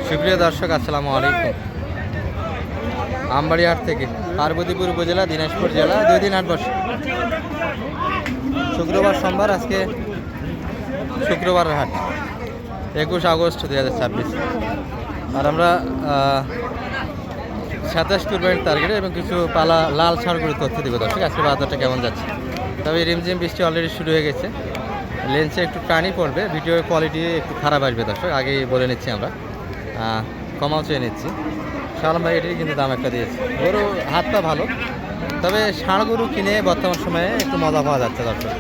সুপ্রিয় দর্শক, আসসালামু আলাইকুম। আমবাড়িহাট থেকে পার্বতীপুর উপজেলা, দিনাজপুর জেলা, 2 দিন 8 বছর। শুক্রবার সোমবার, আজকে শুক্রবারের হাট 21 আগস্ট 2026। আর আমরা 27 কুরবানির টার্গেটে এবং কিছু পালা লাল ষাঁড়গুলোর তথ্য দিব দর্শক। আজকে বাজারটা কেমন যাচ্ছে? তবে রিমঝিম বৃষ্টি অলরেডি শুরু হয়ে গেছে, লেন্সে একটু টানি পড়বে, ভিডিওর কোয়ালিটি একটু খারাপ আসবে দর্শক, আগেই বলে নিচ্ছি আমরা, কমাও চেয়ে নিচ্ছি। শালম ভাই এটির কিন্তু দাম একটা দিয়েছে। গরু হাতটা ভালো, তবে ষাঁড় গরু কিনে বর্তমান সময়ে একটু মজা পাওয়া যাচ্ছে দর্শক।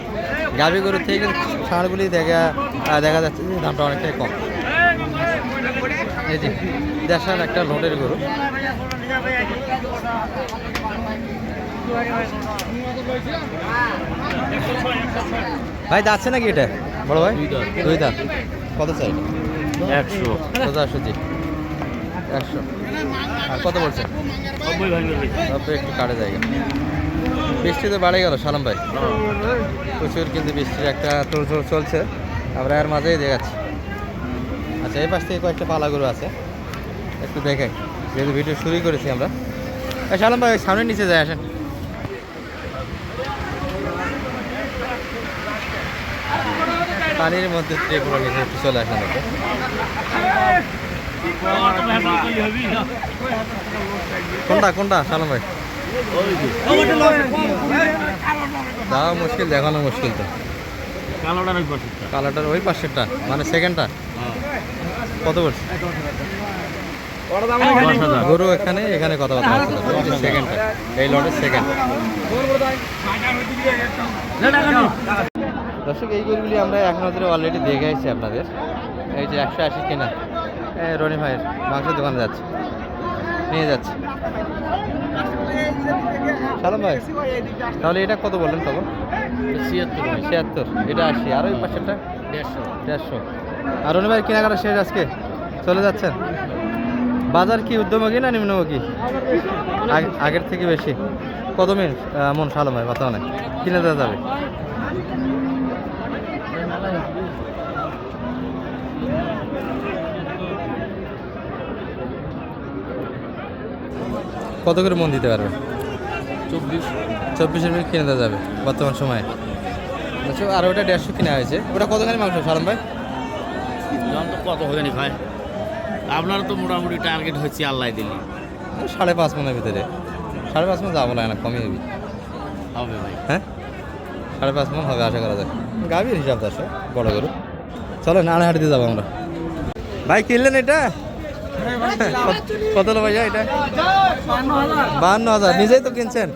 গাভী গরুর থেকে কিন্তু ষাঁড়গুলি দেখা যাচ্ছে যে দামটা অনেকটাই কম। এই যে দেশাল একটা লোডের গরু, ভাই যাচ্ছে নাকি এটা বড় ভাই? 2 দাঁত। কত চাই? 100। জি 100। আর কত বলছেন? 90 একটু কাটে জায়গা। বৃষ্টি তো বাড়ে গেল শালম ভাই, প্রচুর কিন্তু বৃষ্টির একটা তোড়জোড় চলছে, আমরা এর মাঝেই দেখাচ্ছি। আচ্ছা, এই পাশ থেকে কয়েকটা পালা গরু আছে, একটু দেখাই, যেহেতু ভিডিও শুরুই করেছি আমরা। শালম ভাই সামনের নিচে যায়, আসেন। পানির মধ্যে ত্রিপুরা নিচে একটু চলে আসেন। কোনটা শালম ভাই? যাওয়া মুশকিল, দেখানো মুশকিল তো। কালাটার ওই পাশেরটা, মানে সেকেন্ডটা কত বলছে? গরু এখানে কথাবার্তা হচ্ছে, সেকেন্ডটা এই লটের সেকেন্ড। দর্শক, এই গরুগুলি আমরা এক নজরে অলরেডি দেখে আসছি আপনাদের। এই যে 180 কেনা, রনি ভাইয়ের মাংসের দোকানে যাচ্ছে, নিয়ে যাচ্ছে শালম ভাই। তাহলে এটা কত বললেন তখন? 76। এটা 80, আর ওই পাশেরটা 150। আর রনি ভাই কেনাকাটা শেষ, আজকে চলে যাচ্ছেন। বাজার কি উদ্যমুখী না নিম্নমুখী? আগের থেকে বেশি। কত মন শালম ভাই বর্তমানে কিনে দেওয়া যাবে? কত করে মন দিতে পারবে? 24 মিনিট কিনে দেওয়া যাবে বর্তমান সময়ে। আর ওটা 150 কিনা হয়েছে। ওটা কতখানি মাংস শালম ভাই? কত হবে না ভাই, আপনার তো মোটামুটি টার্গেট হচ্ছে আল্লাহ দিলি 5.5 মনের ভিতরে। 5.5 মন যাবো না, কমই হবে ভাই। হ্যাঁ, 5.5 মন হবে আশা করা যায়। গাভীর হিসাব আছে বড় গরু। চলো না, হাঁটতে যাবো আমরা। ভাই কিনলেন এটা কত হলো ভাইয়া? এটা 52,000। নিজেই তো কিনছেন।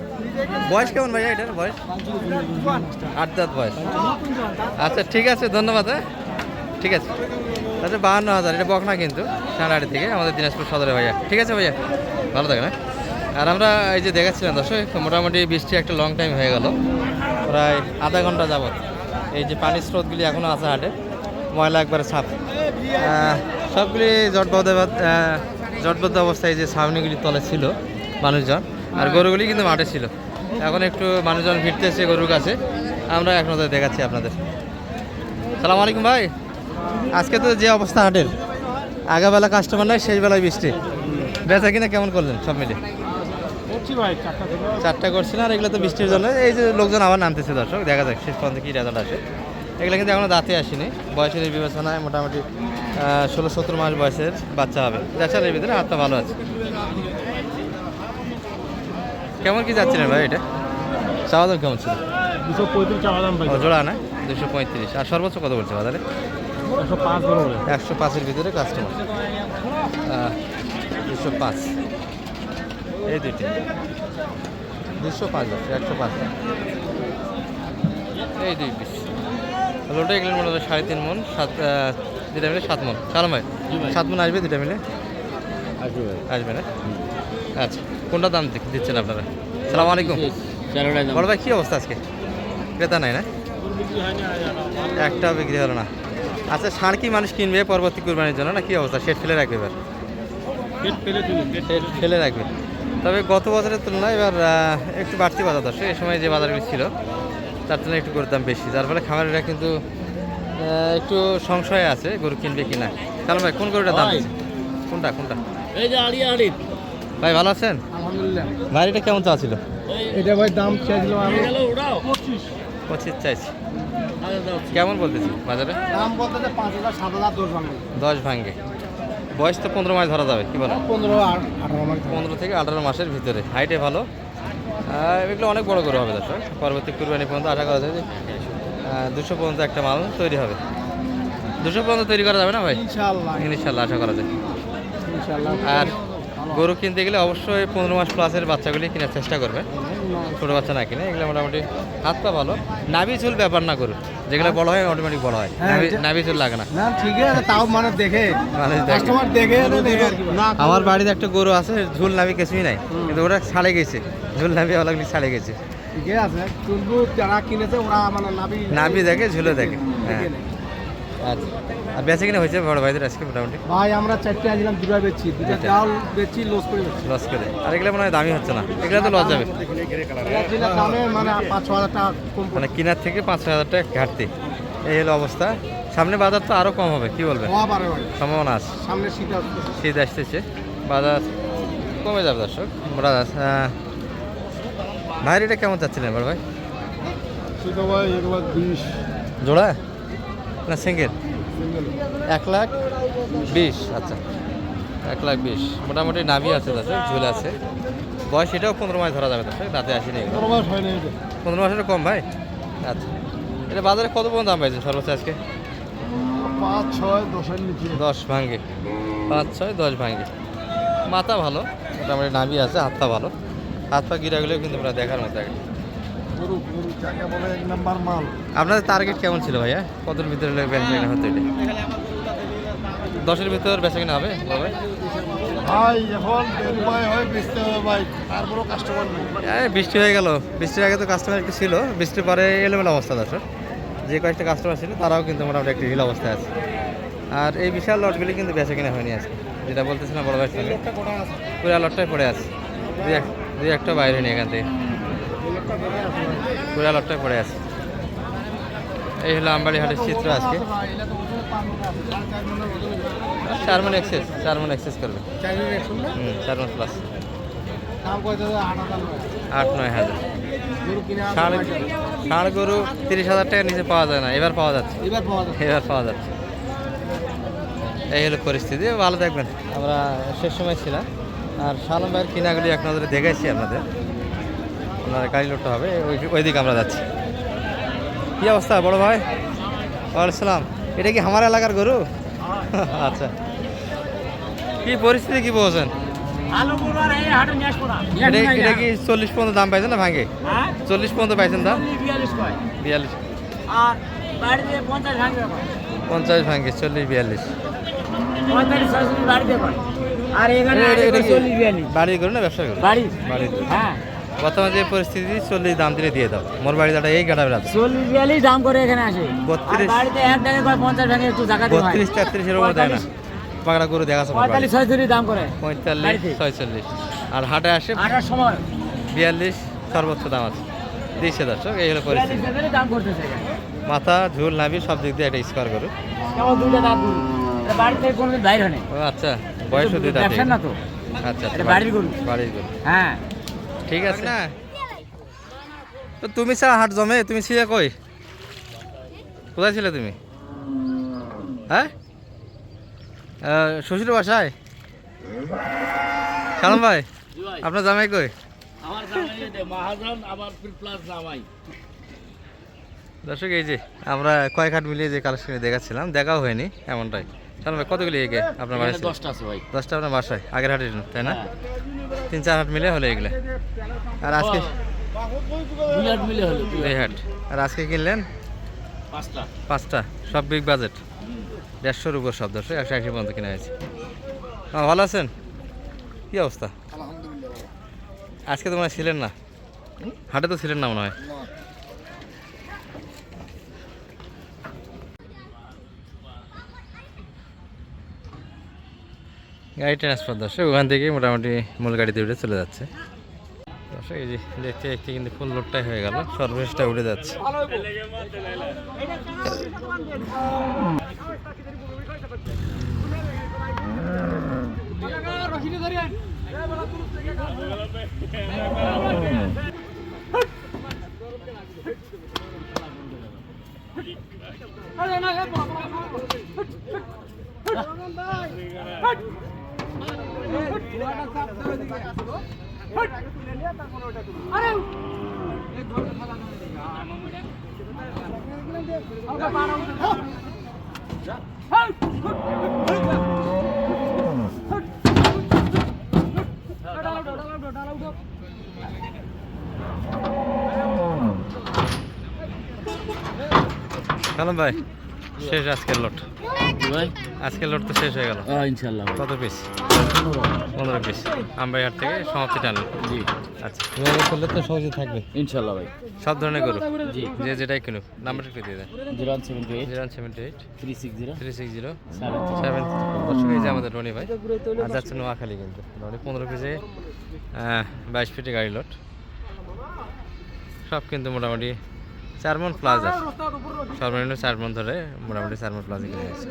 বয়স কেমন ভাইয়া এটার? বয়স 8 দাঁত বয়স। আচ্ছা ঠিক আছে, ধন্যবাদ। হ্যাঁ ঠিক আছে। আচ্ছা 52,000, এটা বকনা কিন্তু সানাহাটি থেকে, আমাদের দিনাজপুর সদরে ভাইয়া। ঠিক আছে ভাইয়া, ভালো থাকেন। হ্যাঁ, আর আমরা এই যে দেখাচ্ছিলাম দর্শক, মোটামুটি বৃষ্টি একটা লং টাইম হয়ে গেল, প্রায় আধা ঘন্টা যাবত। এই যে পানির স্রোতগুলি এখনও আছে হাটে, ময়লা একবারে ছাপ, সবগুলি জটবদ্ধ অবস্থায়। যে ছাউনিগুলি তলে ছিল মানুষজন, আর গরুগুলি কিন্তু মাঠে ছিল। এখন একটু মানুষজন ভিড়তেছে গরুর কাছে, আমরা এক নজরে দেখাচ্ছি আপনাদের। সালাম আলাইকুম ভাই। আজকে তো যে অবস্থা হাটের, আগাবেলা কাস্টমার নাই, শেষ বেলায় বৃষ্টি, বেচা কিনা কেমন করলেন সব মিলে? 4টা করছিল, আর এগুলো তো বৃষ্টির জন্য এই যে লোকজন আবার নামতেছে দর্শক, দেখা যাক শেষ পর্যন্ত কী রেজাল্ট আসে। এগুলো কিন্তু এখনও দাঁতে আসেনি, বয়সের বিবেচনায় মোটামুটি 16-17 মাস বয়সের বাচ্চা হবে। দেশালের ভিতরে হাতটা ভালো আছে। কেমন কি যাচ্ছিলেন ভাই এটা? চাওয়া দাম কেমন ছিল? 235 চাওয়া দাম ভাই। জোড়া না 235। আর সর্বোচ্চ কত বলছে বাজারে? 105-এর ভিতরে কাস্টমার। 205 এই দুইটি 205, 105 এই 2 পিস। লোটা এগুলোর মনে হয় 3.5 মন, 7 দুটা মিলে 7 মন। শালম ভাই 7 মন আসবে দুটা মিলে? আসবে না? আচ্ছা, কোনটা দাম দিচ্ছেন আপনারা? সালাম আলাইকুম বড় ভাই, কী অবস্থা আজকে? ক্রেতা নাই না? একটা বিক্রি হলো না। আচ্ছা, ষাঁড় কি মানুষ কিনবে পরবর্তী কুরবানির জন্য, না কি অবস্থা? শেড ফেলে রাখবে? এবার ফেলে রাখবে। তবে গত বছরের তুলনায় এবার একটু বাড়তি বাজার দর্শক। এই সময় যে বাজারগুলি ছিল তার তুলনায় একটু গরুর দাম বেশি, যার ফলে খামারিরা কিন্তু একটু সংশয় আছে গরু কিনবে কিনা। কারণ ভাই কোন গরুটার দাম দিচ্ছে? কোনটা কোনটা এই যে আড়ি আড়ি ভাই ভালো আছেন? আলহামদুলিল্লাহ। ভাই এটা কেমন চাচ্ছিল? এটা ভাই দাম চাইছিলাম আমি গেল ওড়াও 25 চাইছি। আরে দাও কেমন বলতেছি বাজারে? দাম বলতে 5,000 7,000 10 ভাঙবে 10 ভাঙ্গে। বয়স তো 15 মাস ধরা যাবে, কি বলো? 15 18 মাস 15 থেকে 18 মাসের ভিতরে, হাইটে ভালো। এগুলো অনেক বড় গরু হবে দর্শক। পরবর্তী কুরবানি পর্যন্ত আশা করা যায় যে 200 পর্যন্ত একটা মাল তৈরি হবে। 200 পর্যন্ত তৈরি করা যাবে না ভাই? ইনশাআল্লাহ ইনশাল্লাহ আশা করা যায়। ইনশাআল্লাহ। আর গরু কিনতে গেলে অবশ্যই 15 মাস প্লাসের বাচ্চাগুলি কেনার চেষ্টা করবে, ছোটো বাচ্চা না কিনে। এগুলো মোটামুটি হাত পা ভালো। নাভি চুল ব্যাপার না গরু, যেগুলো বড় হয় অটোমেটিক বড় হয়, হ্যাঁ, নাভি চুল লাগে না। না ঠিক আছে, তাও মানে দেখে মানুষ দেখে। কাস্টমার দেখে দেখে আর কি। না আমার বাড়িতে একটা গরু আছে, ঝুল নাভি কিছুই নাই, কিন্তু ওরা ছাড়ে গেছে, ঝুল নাভি অলগলি ছাড়ে গেছে। ঠিক আছে, কিন্তু যারা কিনেছে ওরা মানে নাভি দেখে, ঝুলে দেখে। হ্যাঁ দেখে নেয়। আচ্ছা, আর বেঁচে কিনা হয়েছে বড় ভাইদের আজকে মোটামুটি ভাই আমরা 4টে আনলাম, 2টা বেচছি, 2টা আচ্ছা। ডাল বেচছি, লস করে বেচছি। লস করে। আর এগুলো মনে হয় দামি হচ্ছে না, এগুলো তো লস যাবে। এরা ছিল দামে মানে 5-6 হাজার টাকা কম মানে কেনার থেকে 5-6 হাজার টাকা ঘাটতি, এই হলো অবস্থা। সামনে বাজার তো আরও কম হবে, কি বলবেন? হওয়া পারে ভাই, সম্ভাবনা আছে। সামনে শীত আসছে। শীত আসতেছে, বাজার কমে যাবে দর্শক। ভাইয়ের এটা কেমন চাচ্ছিলেন বড় ভাই? শীত ভাই 1,20,000 জোড়া না সিঙ্গেল? 1,20,000। আচ্ছা, 1,20,000 মোটামুটি নাভি আছে দর্শক, ঝুল আছে। বয়স এটাও 15 মাস ধরা যাবে দর্শক, দাঁতে আসেনি এগুলো। 15 মাস হয়নি এটা। 15 মাসের কম ভাই। আচ্ছা, এটা বাজারে কত পর্যন্ত দাম পাইছেন সর্বোচ্চ আজকে? 5-6-10 এর নিচে। 10 ভাঙ্গে, 5-6-10 ভাঙ্গে। মাথা ভালো, মোটামুটি নাভি আছে, হাত পা ভালো। হাত পা গিরাগুলো কিন্তু পুরো দেখার মতো একটা। গরু গরু যাকে বলে 1 নাম্বার মাল। আপনাদের টার্গেট কেমন ছিল ভাইয়া? কতর ভিতরে বেচা কিনা হতো এটা? 10-এর ভিতর বেচা কিনা হবে ভাই? ভাই এখন উপায় হয় বেচতে হবে ভাই, তারপরও কাস্টমার নেই। বৃষ্টি হয়ে গেল, বৃষ্টির আগে তো কাস্টমার একটু ছিল, বৃষ্টির পরে এলোমেলো অবস্থা দর্শক। যে কয়েকটা কাস্টমার ছিল তারাও কিন্তু মোটামুটি একটু হিল অবস্থায় আছে। আর এই বিশাল লটগুলি কিন্তু বেচা কিনা হয়নি আজকে, যেটা বলতেছিলাম বড় ভাইয়ের সঙ্গে। পুরা লটটাই পড়ে আছে, দুই একটা বাইরে নেই এখান থেকে, পুরা লটটাই পড়ে আছে। এই হলো আমবাড়ি হাটের চিত্র আজকে। 4 মণ এক্সেস, 4 মণ এক্সেস করবে। 4 মণ প্লাস, 8-9 হাজার। ষাঁড় গরু 30,000 টাকার নিচে পাওয়া যায় না, এবার পাওয়া যাচ্ছে, এবার পাওয়া যাচ্ছে। এই হলো পরিস্থিতি। ভালো থাকবেন। আমরা শেষ সময় ছিলাম, আর শালম ভাইয়ের কিনাগুলি এক নজরে দেখাইছি আপনাদের। আপনার গাড়ি লোডটা হবে, ওইদিকে আমরা যাচ্ছি। কী অবস্থা বড় ভাই? ওয়ালাইকুম। এটা কি আমার এলাকার গরু? আচ্ছা, কি পরিস্থিতি কি বলছেন? এটা কি 40 পর্যন্ত দাম পাইছেন না ভাঙে? 40 পর্যন্ত পাইছেন দাম? 42, 50 ভাঙে, 40-42। বাড়ির গরু না ব্যবসার গরু? বাড়ির গরু। বর্তমানে যে পরিস্থিতি, 40 দাম দিলে দিয়ে দাও। মোর বাড়ি দাঁড়া এই গাড়া বেড়াতে 40-42 দাম করে এখানে আসে। 32, বাড়িতে এক টাকা করে 50 টাকা একটু জায়গা দিই 32-33 এর উপর দেয় না। পাগড়া গরু দেখাচ্ছে 45-46 দাম করে 45-46। আর হাটে আসে আটার সময় 42 সর্বোচ্চ দাম আছে। দিচ্ছে দর্শক, এই হলো পরিস্থিতি। 42 টাকা দাম করতেছে এখানে। মাথা ঝুল নাভি সব দিক দিয়ে একটা স্কোয়ার গরু। কেবল দুইটা দাম গরু। এটা বাড়ি থেকে কোনোদিন বাইর হয় না। ও আচ্ছা, বয়সও দুই দাঁত। ব্যবসা না তো, আচ্ছা, এটা বাড়ির গরু। বাড়ির গরু, হ্যাঁ। ঠিক আছে না। তো তুমি চা হাট জমে, তুমি ছিলে কই? কোথায় ছিলে তুমি? হ্যাঁ, শ্বশুর বাসায়? সালাম ভাই, আপনার জামাই কই? আমার জামাই মহাজন, আবার প্লাস জামাই। দর্শক, এই যে আমরা কয়েক হাট মিলিয়ে যে কালেকশনে দেখাচ্ছিলাম, দেখাও হয়নি এমনটাই। সালাম ভাই, কতগুলি এগে আপনার বাসায়? 10টা আছে ভাই। 10টা আপনার বাসায়, আগের হাটের তাই না? হ্যাঁ। 3-4 হাট মিলে হলো এগুলো। আর আজকে 2 হাট মিলে হলো 2 হাট। আর আজকে কিনলেন 5টা, সব বিগ বাজেট, 150-র উপর সব। দর্শক 180 পর্যন্ত কিনা হয়েছে। ভালো আছেন? কি অবস্থা? আজকে তো মনে হয় ছিলেন না হাটে, তো ছিলেন না মনে হয়। গাড়ি ট্রান্সফার দর্শক, ওখান থেকে মোটামুটি মূল গাড়িতে উঠে চলে যাচ্ছে। দর্শক এই যে দেখতে দেখতে কিন্তু ফুল লোডটাই হয়ে গেল, সর্বশেষটা উঠে যাচ্ছে। কালাম ভাই, শেষ আজকের লোড। ভাই আজকের লোড তো শেষ হয়ে গেল। ইনশাল্লাহ কত পিস? 15 পিস আমবাইহাট থেকে সমাপ্তি টানলো। জি আচ্ছা, মেয়ে করলে তো সহজে থাকবে ইনশাল্লাহ ভাই। সব ধরনের গরু, জি যে যেটাই কিনুক। নাম্বারটা একটু দিয়ে দেন। 0178 078 360 360 7 7। দর্শক এই যে আমাদের রনি ভাই আর যাচ্ছে নোয়াখালী, কিন্তু রনি 15 পিসে 22 ফিটে গাড়ি লোড। সব কিন্তু মোটামুটি 4 মণ প্লাস আছে, সর্বনিম্ন 4 মণ ধরে মোটামুটি 4 মণ প্লাসে কিনে গেছে।